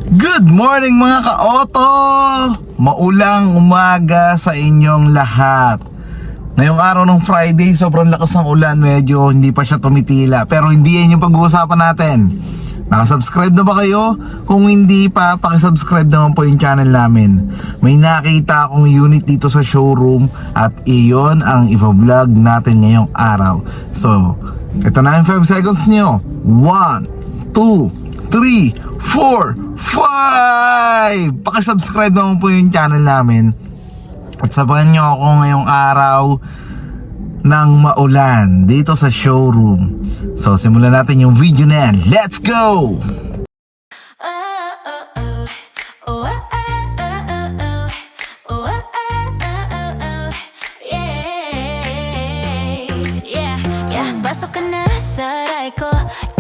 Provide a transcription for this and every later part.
Good morning mga ka-auto! Maulang umaga sa inyong lahat. Ngayong araw ng Friday, sobrang lakas ng ulan. Medyo hindi pa siya tumitila. Pero hindi yan yung pag-uusapan natin. Nakasubscribe na ba kayo? Kung hindi pa, pakisubscribe naman po yung channel namin. May nakita akong unit dito sa showroom at iyon ang i-vlog natin ngayong araw. So, ito na yung 5 seconds nyo. 1, 2, 3, 4, 5! Pakisubscribe naman po yung channel namin. At sabahan nyo ako ngayong araw ng maulan dito sa showroom. So simulan natin yung video na yan. Let's go! Pasok ka na sa aray ko,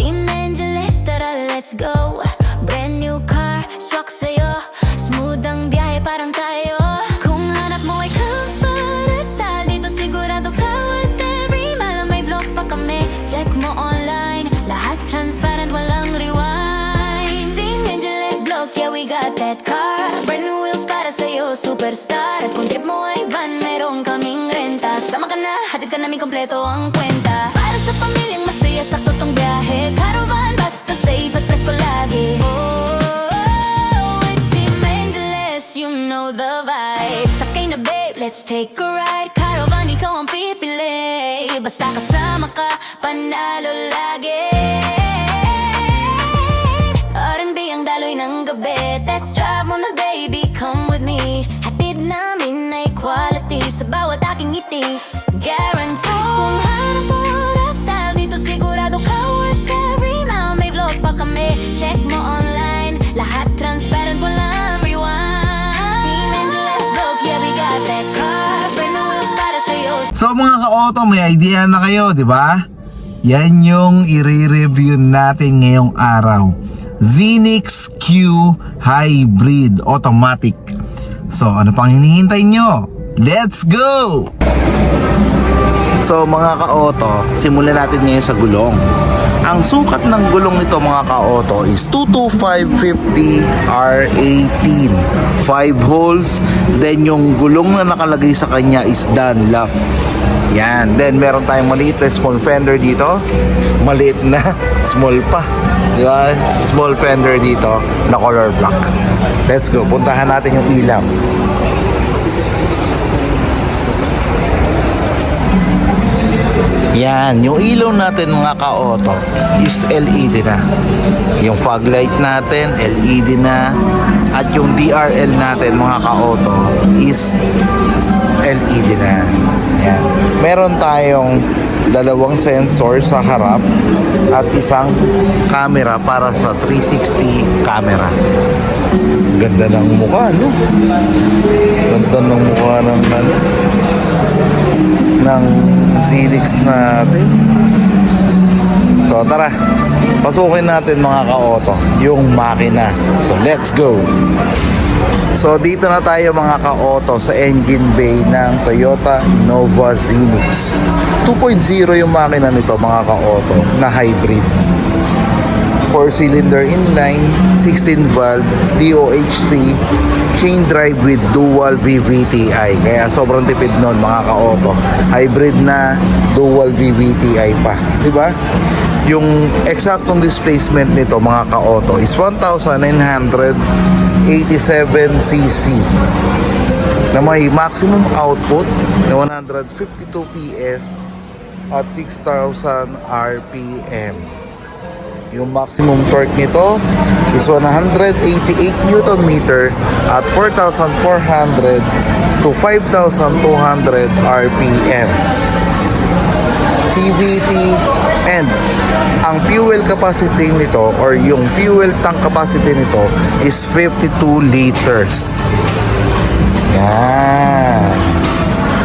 Team Angeles, tara let's go. Brand new car, swak sa'yo, smooth ang biyahe parang tayo. Kung hanap mo ay comfort at style, dito sigurado ka with every mile. May vlog pa kami, check mo online, lahat transparent, walang rewind. Team Angeles vlog, yeah we got that car. Brand new wheels para sa'yo, superstar. At kung trip mo ay van, meron kaming renta. Sama ka na, hatid ka namin kompleto ang kwenta. Para sa pamilyang masaya, sakto tong biyahe. Caravan, basta safe at presko lagi. With Team Angeles, you know the vibe. Sakay na babe, let's take a ride. Caravan, ikaw ang pipili. Basta kasama ka, panalo lagi. R&B ang daloy ng gabi. Test drive mo na baby, come with me. Hatid namin ay quality sa bawat aking ngiti. Guarantee. Kung hanap mo that style, dito sigurado ka worth every mile. May vlog pa kami, check mo online, lahat transparent, walang rewind. Team Angeles vlog, yeah we got that car. Brand new wheels para sa'yo. So mga ka-auto, may idea na kayo, di ba? Yan yung i-review natin ngayong araw. Zenix Q Hybrid Automatic. So ano pang hinihintay nyo? Let's go! So mga ka-auto, simulan natin ngayon sa gulong. Ang sukat ng gulong nito mga ka-auto is 22550 R18, 5 holes. Then yung gulong na nakalagay sa kanya is Dunlop. Yan, then meron tayong maliit na small fender dito. Maliit na, small pa, di ba? Small fender dito na color black. Let's go, puntahan natin yung ilaw. Yan, yung ilaw natin mga ka-auto is LED na. Yung fog light natin, LED na. At yung DRL natin mga ka-auto is LED na. Yan. Meron tayong dalawang sensor sa harap at isang camera para sa 360 camera. Ganda ng mukha, no? Ganda ng mukha ng Zenix natin. So tara, pasukin natin mga ka-auto yung makina. So let's go. So dito na tayo mga ka-auto sa engine bay ng Toyota Innova Zenix 2.0 yung makina nito mga ka-auto na hybrid. 4-cylinder inline, 16 valve, DOHC, chain drive with dual VVTi. Kaya sobrang tipid nun mga ka-auto. Hybrid na dual VVTi pa, di ba? Yung eksaktong displacement nito mga ka-auto is 1,987cc na may maximum output na 152 PS at 6,000 RPM. Yung maximum torque nito is 188 Nm at 4,400 to 5,200 RPM. CVT, and ang fuel capacity nito or yung fuel tank capacity nito is 52 liters. Yan.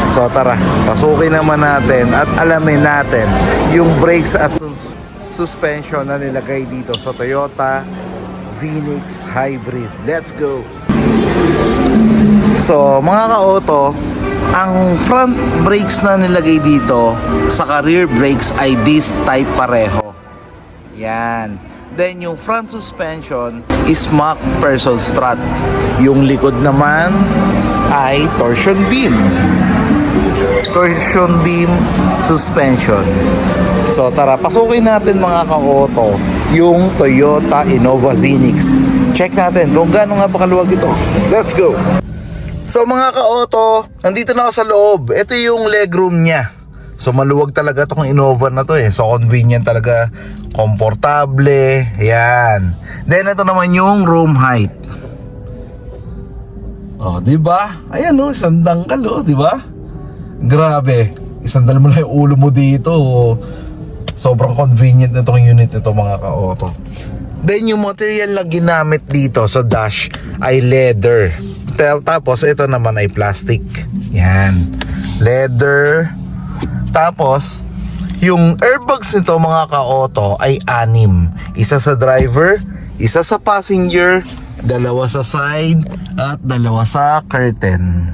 So tara, pasukin naman natin at alamin natin yung brakes at suspension na nilagay dito sa Toyota Zenix Hybrid. Let's go! So mga ka-auto, ang front brakes na nilagay dito sa rear brakes ay disc type pareho. Yan. Then yung front suspension is Mach Person Strut. Yung likod naman ay torsion beam. Torsion beam suspension. So tara, pasukin natin mga ka-auto yung Toyota Innova Zenix. Check natin kung gaano nga ba kaluwag ito. Let's go! So mga ka-auto, nandito na ako sa loob. Ito yung legroom niya. So maluwag talaga itong Innova na to eh. So convenient talaga, komportable. Yan. Then ito naman yung room height. Oh, di ba? Ayan oh, isang dangkal oh, di ba? Grabe. Isandal mo na yung ulo mo dito. Sobrang convenient na itong unit nito mga ka-auto. Then yung material na ginamit dito sa dash ay leather. Tapos ito naman ay plastic. Yan. Leather. Tapos yung airbags nito mga ka-auto ay 6. Isa sa driver, isa sa passenger, 2 sa side, at 2 sa curtain.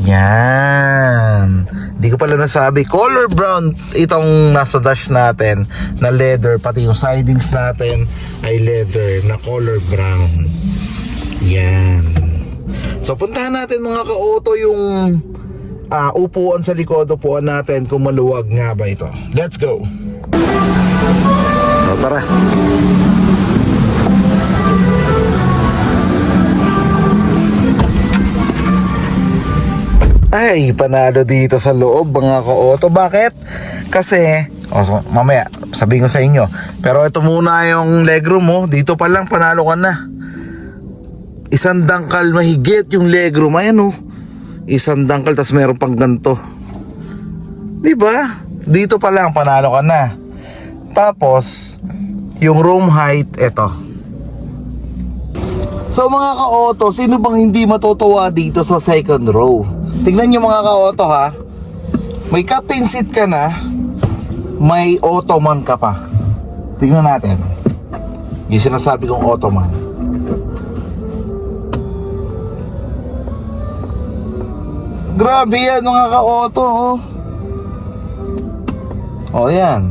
Yan. Di ko pala nasabi, color brown itong nasa dash natin na leather, pati yung sidings natin ay leather na color brown. Yan. So puntahan natin mga ka-auto yung upuan sa likod, upuan natin kung maluwag nga ba ito. Let's go! So tara. Ay, panalo dito sa loob mga ka-auto. Bakit? Kasi, mamaya, sabihin ko sa inyo. Pero ito muna yung legroom mo. Dito pa lang, panalo ka na. Isang dangkal mahigit yung legroom. Ayan oh. Isang dangkal, tas meron pang ganito. Diba? Dito pa lang, panalo ka na. Tapos, yung room height, ito. So mga ka-auto, sino bang hindi matutuwa dito sa second row? Tingnan nyo mga ka-auto ha. May captain seat ka na, may ottoman ka pa. Tingnan natin. Yung sinasabi kong ottoman. Grabe yan mga ka-auto oh. Oh yan.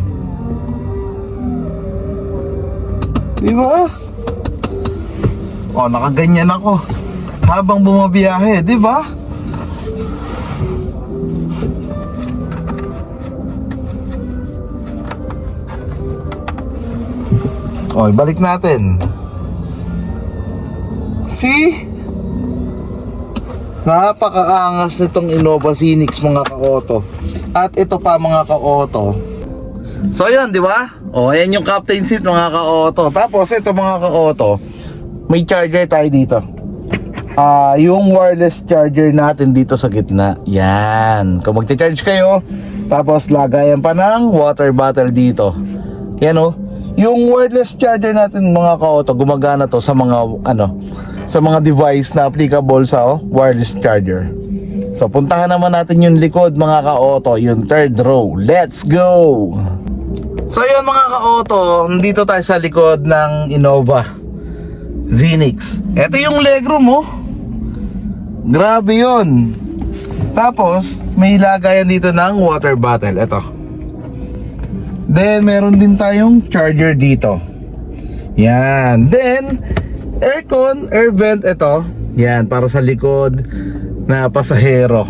Diba? Oh, nakaganyan ako habang bumabiyahe, di ba? Oh, balik natin. See? Napakaangas nitong Innova Zenix mga ka-auto. At ito pa mga ka-auto. So yun, di ba? Oh, ayan yung captain seat mga ka-auto. Tapos ito mga ka-auto, may charger tayo dito. Yung wireless charger natin dito sa gitna. Yan. Kung magte-charge kayo, tapos lagayan pa ng water bottle dito. Yan oh. Yung wireless charger natin mga ka-auto, gumagana to sa mga sa mga device na applicable sa wireless charger. So puntahan naman natin yung likod mga ka-auto, yung third row. Let's go! So yun mga ka-auto, nandito tayo sa likod ng Innova Zenix. Ito yung legroom oh. Grabe yun. Tapos may lagayan dito ng water bottle. Ito. Then meron din tayong charger dito. Yan. Then aircon, air vent ito. Yan, para sa likod na pasahero.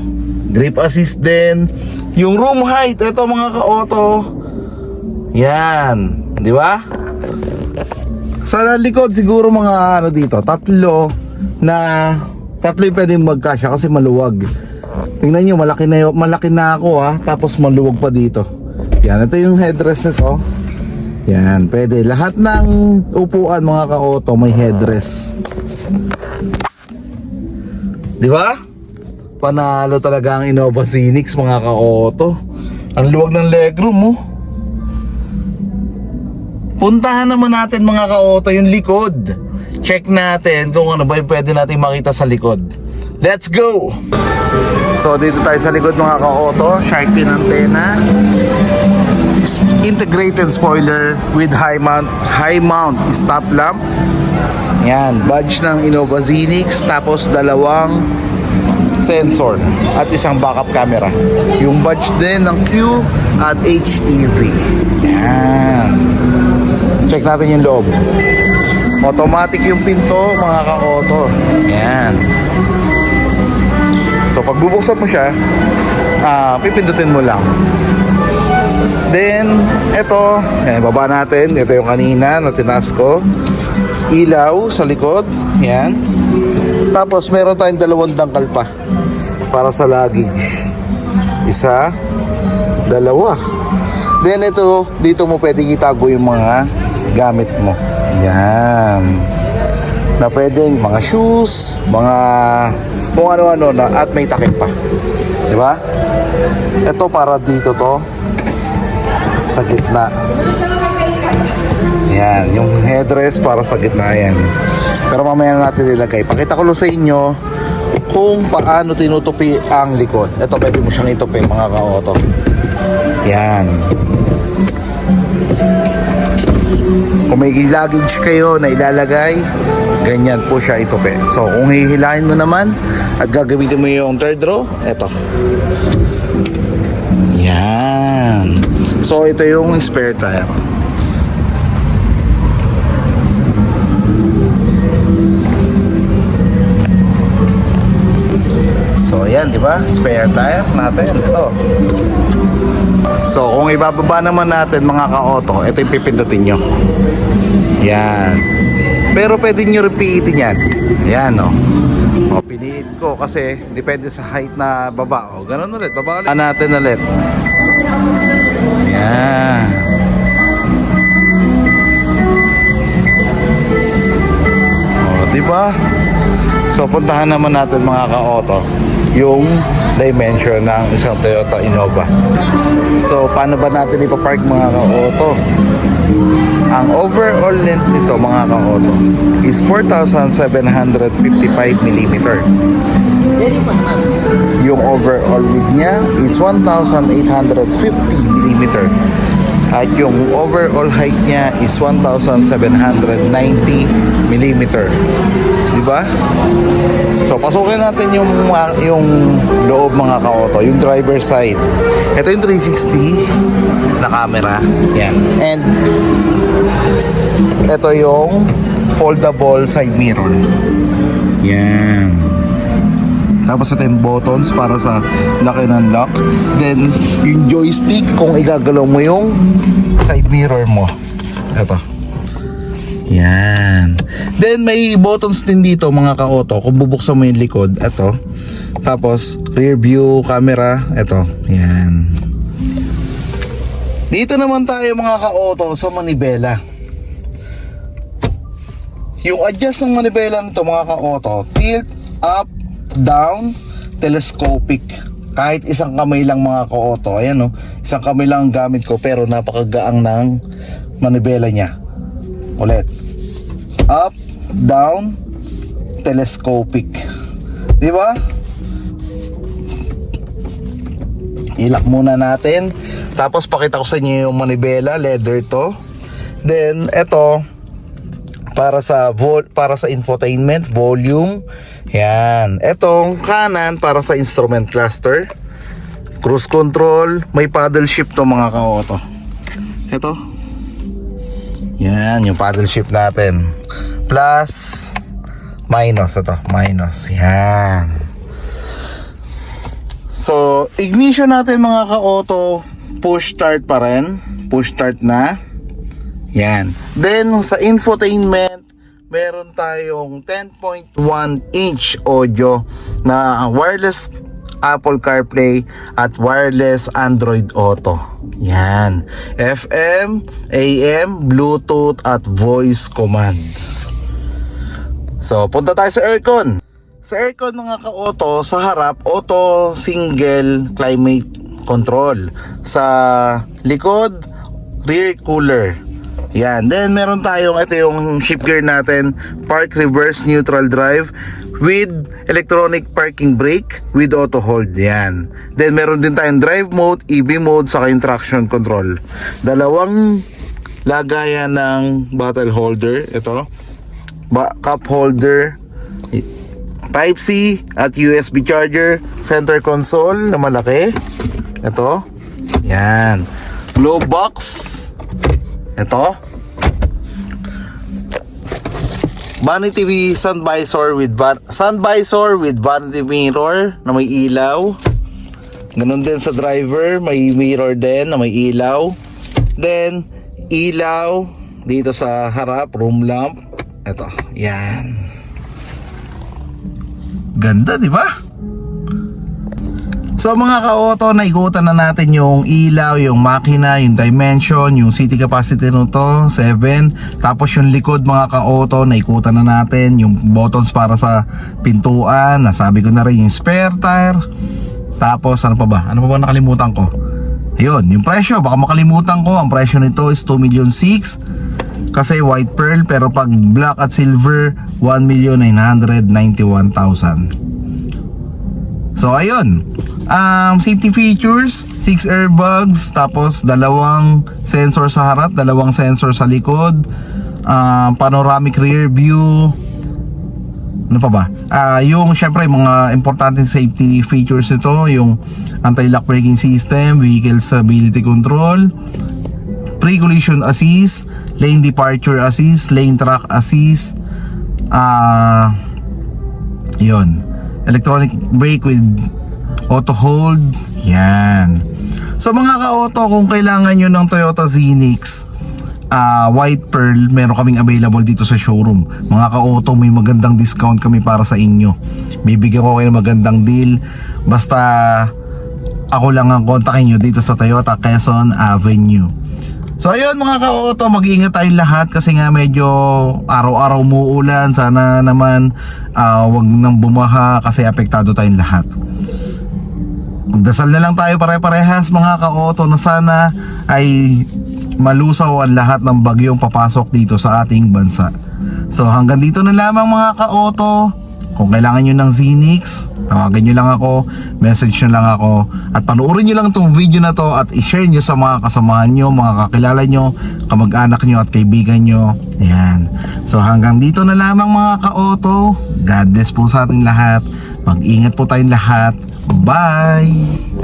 Grip assist din. Yung room height, ito mga ka-auto. Yan, di ba? Sa likod siguro mga dito, tatlo yung pwedeng magkasya kasi maluwag. Tingnan nyo, malaki na ako ha. Tapos maluwag pa dito. Yan, ito yung headrest nito. Yan, pwede. Lahat ng upuan mga ka-auto may headrest. Di ba? Panalo talaga ang Innova Zenix mga ka-auto. Ang luwag ng legroom mo. Puntahan naman natin mga ka-auto yung likod. Check natin kung ano ba yung pwede natin makita sa likod. Let's go! So dito tayo sa likod mga ka-auto. Shark fin antenna, integrated spoiler with high mount stop lamp. Yan, badge ng Innova Zenix. Tapos 2 sensor at isang backup camera. Yung badge din ng Q at HEV. Yan. Check check natin yung loob. Automatic yung pinto, mga ka-auto. Yan. So pag bubuksan mo siya, pipindutin mo lang. Then, ito, baba natin. Ito yung kanina na tinaas ko. Ilaw sa likod. Yan. Tapos, meron tayong dalawang dangkal pa para sa luggage. Isa, dalawa. Then, ito, dito mo pwede itago yung mga gamit mo. Yan. Na pwedeng mga shoes, mga kung ano-ano na at may takip pa. Diba? Ito para dito to. Sa gitna. Yan, yung headrest para sa gitna yan. Pero mamaya na natin ilagay. Pakita ko lang sa inyo kung paano tinutupi ang likod. Ito, pwede mo siyang itupi, mga ka-auto. Yan. Kung may luggage kayo na ilalagay, ganyan po siya itupi. So, kung hihilahin mo naman at gagamitin mo yung third row, ito. Yan. So, ito yung spare tire. So, ayan, di ba? Spare tire natin. Ito. So, kung ibababa naman natin, mga ka-auto, ito yung pipindutin nyo. Yan. Pero pwede nyo repeatin yan. Yan, no? O, piniit ko kasi depende sa height na baba. O, ganun ulit. Baba ulit. Natin ulit. Yan. O, diba? So, puntahan naman natin, mga ka-auto, yung dimension ng isang Toyota Innova. So, paano ba natin ipapark, mga ka-auto? Ang overall length nito, mga ka-auto, is 4,755mm. Yung overall width niya is 1,850mm. At yung overall height niya is 1,790mm. Diba? So, pasukin natin yung loob, mga ka-auto, yung driver side. Ito yung 360 na camera. Yan. And ito yung foldable side mirror. Yan. Tapos ito yung buttons para sa lock and unlock. Then, yung joystick kung igagalaw mo yung side mirror mo. Ito. Yan. Then, may buttons din dito, mga ka-auto. Kung bubuksan mo yung likod, ito. Tapos, rear view camera, ito. Yan. Dito naman tayo, mga ka-auto, sa manibela. Yung adjust ng manibela nito, mga ka-auto, tilt, up, down, telescopic. Kahit isang kamay lang, mga ka-auto. Ayan, no? Isang kamay lang ang gamit ko, pero napakagaang ng manibela niya. Ulit. Up, down, telescopic. Di ba? Ilak muna natin. Tapos pakita ko sa inyo yung manibela, leather to. Then ito para sa infotainment, volume. Yan. Etong kanan para sa instrument cluster. Cruise control, may paddle shift to, mga ka-auto. Ito. Yan, yung paddle shift natin. Plus, minus. Ito, minus. Yan. So, ignition natin, mga ka-auto. Push start pa rin. Push start na. Yan. Then, sa infotainment, meron tayong 10.1-inch audio na wireless Apple CarPlay at wireless Android Auto. Yan. FM, AM, Bluetooth at voice command. So, punta tayo sa aircon. Sa aircon, mga ka-auto, sa harap, auto single climate control. Sa likod, rear cooler. Yan. Then, meron tayong, ito yung shift gear natin, park, reverse, neutral drive, with electronic parking brake with auto hold. Yan. Then meron din tayong drive mode, EV mode, saka yung traction control. Dalawang lagayan ng bottle holder. Ito, cup holder, Type C at USB charger. Center console na malaki. Ito. Yan. Glove box. Ito. vanity sun visor with vanity mirror na may ilaw. Ganun din sa driver, may mirror din na may ilaw. Then ilaw dito sa harap, room lamp. Ito, yan. Ganda, di ba? So mga ka-auto, naikutan na natin yung ilaw, yung makina, yung dimension, yung city capacity nito, 7. Tapos yung likod mga ka-auto, naikutan na natin yung buttons para sa pintuan. Nasabi ko na rin yung spare tire. Tapos ano pa ba? Ano pa ba nakalimutan ko? Ayun, yung presyo, baka makalimutan ko. Ang presyo nito is 2,600,000 kasi white pearl, pero pag black at silver 1,991,000. So ayun, safety features, 6 airbags, tapos 2 sensor sa harap, 2 sensor sa likod, panoramic rear view. Ano pa ba? Yung syempre mga importante safety features nito, yung anti-lock braking system, vehicle stability control, pre-collision assist, lane departure assist, lane track assist, yun, electronic brake with auto hold. Yan. So mga ka-auto, kung kailangan nyo ng Toyota Zenix white pearl, meron kaming available dito sa showroom. Mga ka-auto, may magandang discount kami para sa inyo. Bibigyan ko kayo ng magandang deal. Basta ako lang ang kontakin nyo dito sa Toyota Quezon Avenue. So ayun mga ka-auto, mag-iingat tayong lahat kasi nga medyo araw-araw umuulan. Sana naman wag nang bumaha kasi apektado tayong lahat. Magdasal na lang tayo pare-parehas mga ka-auto na sana ay malusaw ang lahat ng bagyong papasok dito sa ating bansa. So hanggang dito na lamang mga ka-auto. Kung kailangan nyo ng Zenix, tawagan nyo lang ako, message nyo lang ako, at panoorin nyo lang itong video na to at i-share nyo sa mga kasamahan nyo, mga kakilala nyo, kamag-anak nyo at kaibigan nyo. Ayan. So hanggang dito na lamang mga ka-auto. God bless po sa ating lahat. Mag-ingat po tayong lahat. Bye!